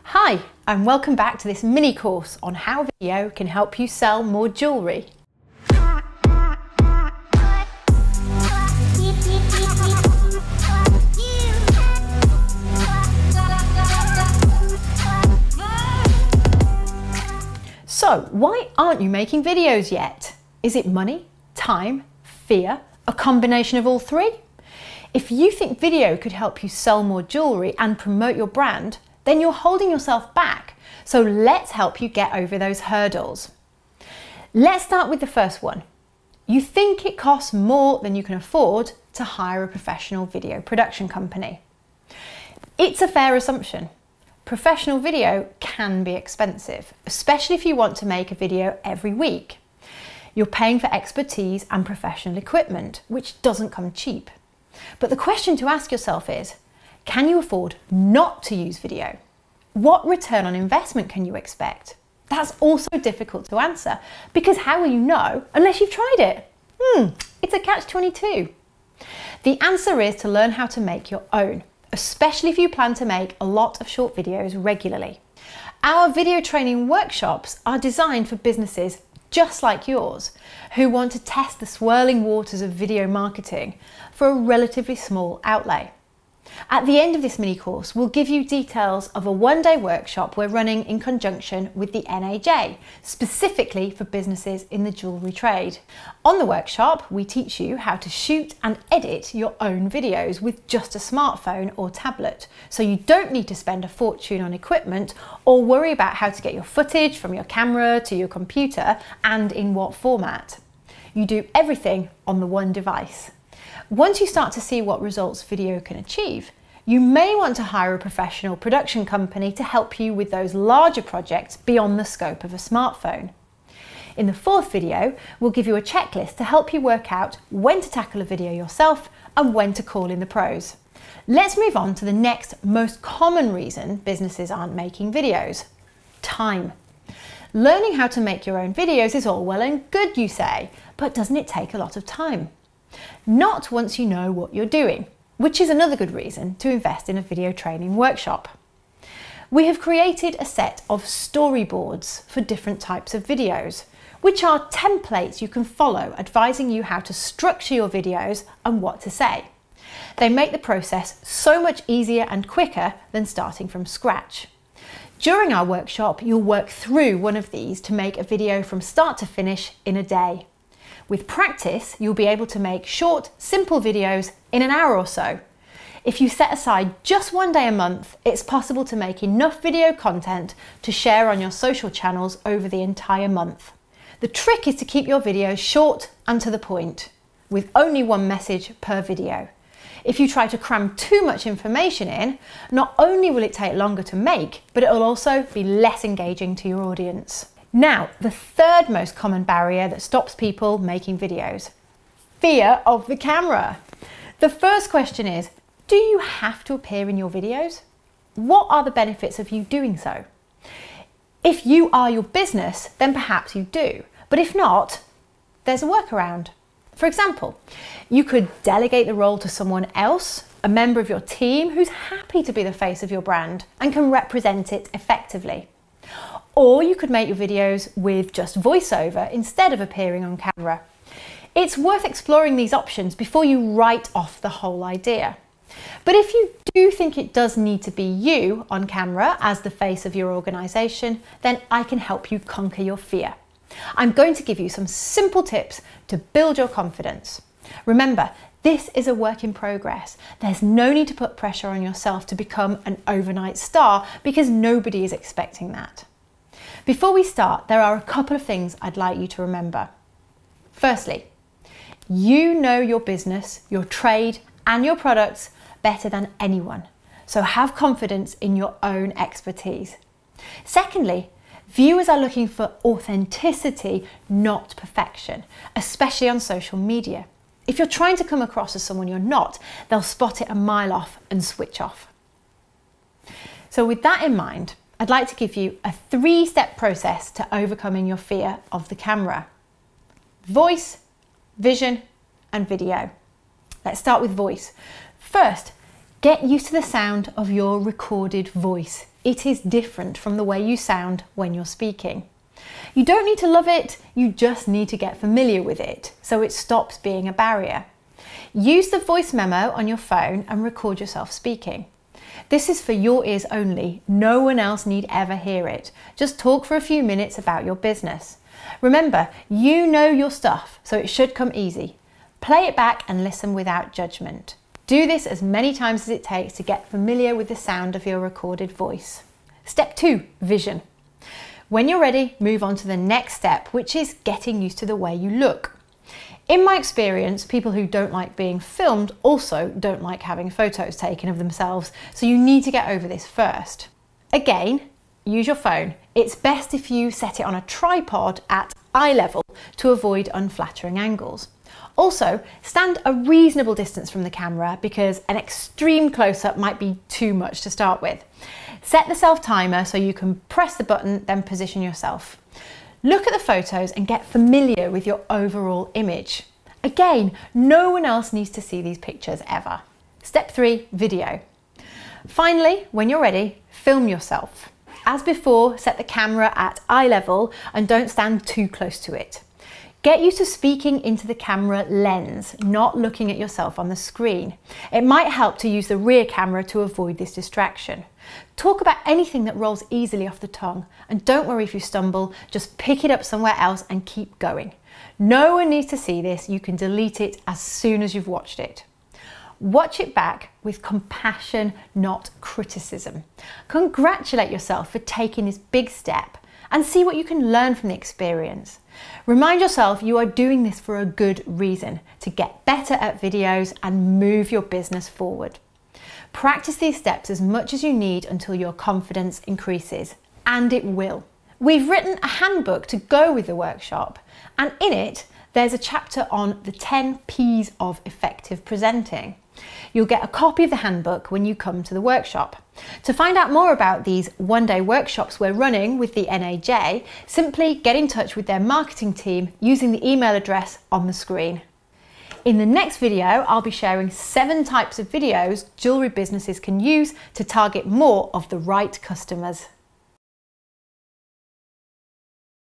Hi, and welcome back to this mini course on how video can help you sell more jewellery. So, why aren't you making videos yet? Is it money, time, fear, a combination of all three? If you think video could help you sell more jewellery and promote your brand, then you're holding yourself back. So let's help you get over those hurdles. Let's start with the first one. You think it costs more than you can afford to hire a professional video production company. It's a fair assumption. Professional video can be expensive, especially if you want to make a video every week. You're paying for expertise and professional equipment, which doesn't come cheap. But the question to ask yourself is, can you afford not to use video? What return on investment can you expect? That's also difficult to answer, because how will you know unless you've tried it? It's a catch-22. The answer is to learn how to make your own, especially if you plan to make a lot of short videos regularly. Our video training workshops are designed for businesses just like yours, who want to test the swirling waters of video marketing for a relatively small outlay. At the end of this mini course, we'll give you details of a one-day workshop we're running in conjunction with the NAJ, specifically for businesses in the jewellery trade. On the workshop, we teach you how to shoot and edit your own videos with just a smartphone or tablet, so you don't need to spend a fortune on equipment or worry about how to get your footage from your camera to your computer and in what format. You do everything on the one device. Once you start to see what results video can achieve, you may want to hire a professional production company to help you with those larger projects beyond the scope of a smartphone. In the fourth video, we'll give you a checklist to help you work out when to tackle a video yourself and when to call in the pros. Let's move on to the next most common reason businesses aren't making videos: time. Learning how to make your own videos is all well and good, you say, but doesn't it take a lot of time? Not once you know what you're doing, which is another good reason to invest in a video training workshop. We have created a set of storyboards for different types of videos, which are templates you can follow advising you how to structure your videos and what to say. They make the process so much easier and quicker than starting from scratch. During our workshop, you'll work through one of these to make a video from start to finish in a day. With practice, you'll be able to make short, simple videos in an hour or so. If you set aside just one day a month, it's possible to make enough video content to share on your social channels over the entire month. The trick is to keep your videos short and to the point, with only one message per video. If you try to cram too much information in, not only will it take longer to make, but it will also be less engaging to your audience. Now, the third most common barrier that stops people making videos: fear of the camera. The first question is, do you have to appear in your videos? What are the benefits of you doing so? If you are your business, then perhaps you do, but if not, there's a workaround. For example, you could delegate the role to someone else, a member of your team who's happy to be the face of your brand and can represent it effectively. Or you could make your videos with just voiceover instead of appearing on camera. It's worth exploring these options before you write off the whole idea. But if you do think it does need to be you on camera as the face of your organisation, then I can help you conquer your fear. I'm going to give you some simple tips to build your confidence. Remember, this is a work in progress. There's no need to put pressure on yourself to become an overnight star, because nobody is expecting that. Before we start, there are a couple of things I'd like you to remember. Firstly, you know your business, your trade, and your products better than anyone, so have confidence in your own expertise. Secondly, viewers are looking for authenticity, not perfection, especially on social media. If you're trying to come across as someone you're not, they'll spot it a mile off and switch off. So with that in mind, I'd like to give you a 3-step process to overcoming your fear of the camera: voice, vision, and video. Let's start with voice. First, get used to the sound of your recorded voice. It is different from the way you sound when you're speaking. You don't need to love it, you just need to get familiar with it so it stops being a barrier. Use the voice memo on your phone and record yourself speaking. This is for your ears only, no one else need ever hear it. Just talk for a few minutes about your business. Remember, you know your stuff, so it should come easy. Play it back and listen without judgment. Do this as many times as it takes to get familiar with the sound of your recorded voice. Step 2, vision. When you're ready, move on to the next step, which is getting used to the way you look. In my experience, people who don't like being filmed also don't like having photos taken of themselves, so you need to get over this first. Again, use your phone. It's best if you set it on a tripod at eye level to avoid unflattering angles. Also, stand a reasonable distance from the camera because an extreme close-up might be too much to start with. Set the self timer so you can press the button, then position yourself. Look at the photos and get familiar with your overall image. Again, no one else needs to see these pictures ever. Step 3, video. Finally, when you're ready, film yourself. As before, set the camera at eye level and don't stand too close to it. Get used to speaking into the camera lens, not looking at yourself on the screen. It might help to use the rear camera to avoid this distraction. Talk about anything that rolls easily off the tongue, and don't worry if you stumble, just pick it up somewhere else and keep going. No one needs to see this, you can delete it as soon as you've watched it. Watch it back with compassion, not criticism. Congratulate yourself for taking this big step and see what you can learn from the experience. Remind yourself you are doing this for a good reason, to get better at videos and move your business forward. Practice these steps as much as you need until your confidence increases, and it will. We've written a handbook to go with the workshop, and in it, there's a chapter on the 10 P's of effective presenting. You'll get a copy of the handbook when you come to the workshop. To find out more about these one-day workshops we're running with the NAJ, simply get in touch with their marketing team using the email address on the screen. In the next video, I'll be sharing 7 types of videos jewellery businesses can use to target more of the right customers.